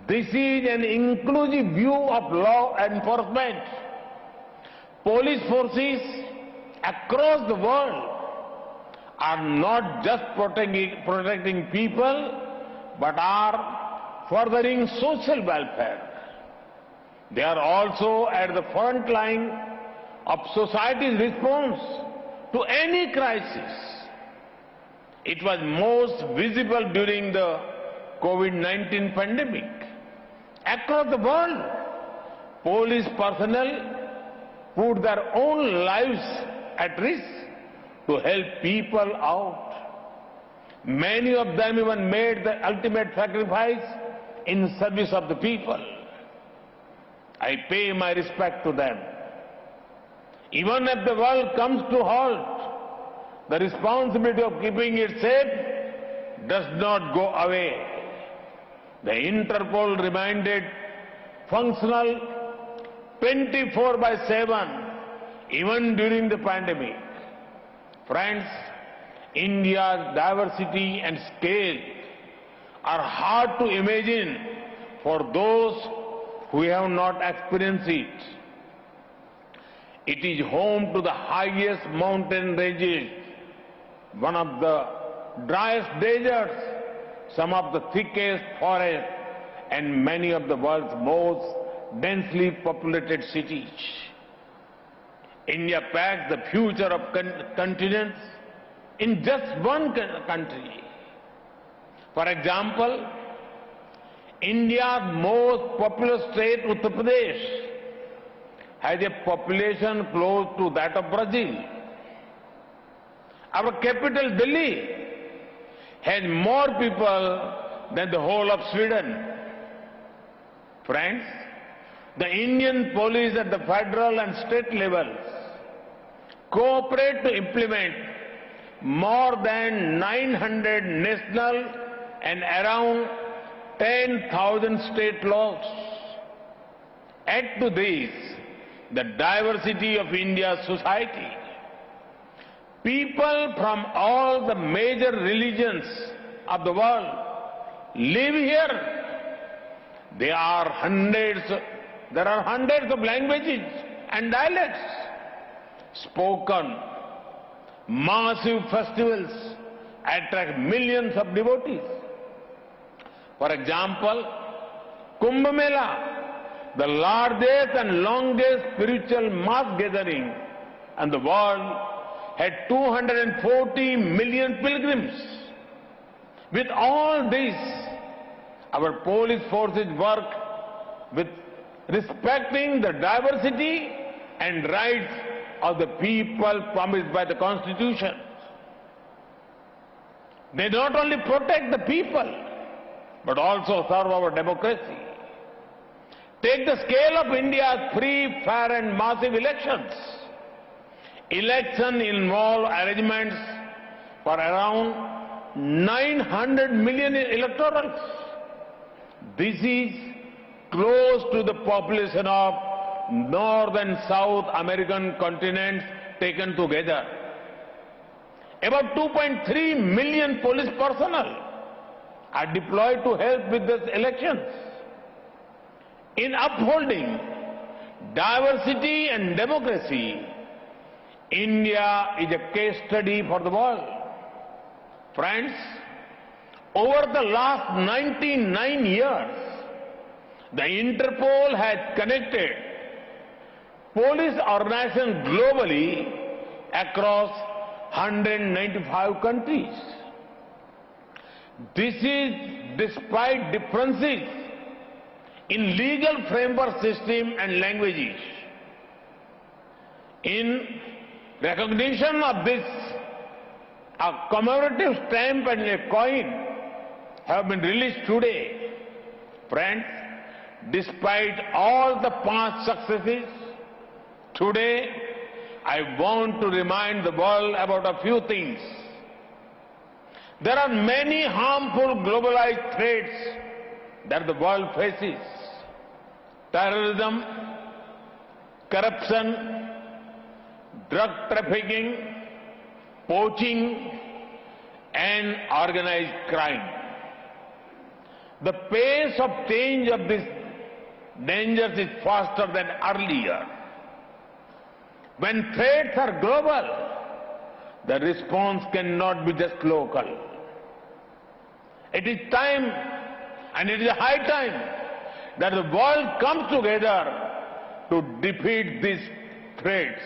This is an inclusive view of law enforcement. Police forces across the world are not just protecting people, but are furthering social welfare. They are also at the front line of society's response to any crisis. It was most visible during the COVID-19 pandemic. Across the world, police personnel put their own lives at risk to help people out. Many of them even made the ultimate sacrifice in service of the people. I pay my respect to them. Even if the world comes to halt, the responsibility of keeping it safe does not go away. The Interpol remained functional 24/7 even during the pandemic. Friends, India's diversity and scale are hard to imagine for those who have not experienced it. It is home to the highest mountain ranges, one of the driest deserts, some of the thickest forests, and many of the world's most densely populated cities. India packs the future of continents in just one country. For example, India's most populous state, Uttar Pradesh, has a population close to that of Brazil. Our capital, Delhi, has more people than the whole of Sweden. Friends, the Indian police at the federal and state levels cooperate to implement more than 900 national and around 10,000 state laws. Add to this the diversity of India's society. People from all the major religions of the world live here. There are hundreds of languages and dialects spoken. Massive festivals attract millions of devotees. For example, Kumbh Mela, the largest and longest spiritual mass gathering in the world, had 240 million pilgrims. With all this, our police forces work with respecting the diversity and rights of the people promised by the Constitution. They not only protect the people, but also serve our democracy. Take the scale of India's free, fair and massive elections. Elections involve arrangements for around 900 million electorals. This is close to the population of North and South American continents taken together. About 2.3 million police personnel are deployed to help with these elections. In upholding diversity and democracy, India is a case study for the world. Friends, over the last 99 years, the Interpol has connected police organizations globally across 195 countries. This is despite differences in legal framework system and languages. In recognition of this, a commemorative stamp and a coin have been released today. Friends, despite all the past successes, today I want to remind the world about a few things. There are many harmful globalized threats that the world faces. Terrorism, corruption, drug trafficking, poaching, and organized crime. The pace of change of these dangers is faster than earlier. When threats are global, the response cannot be just local. It is time, and it is high time, that the world comes together to defeat these threats.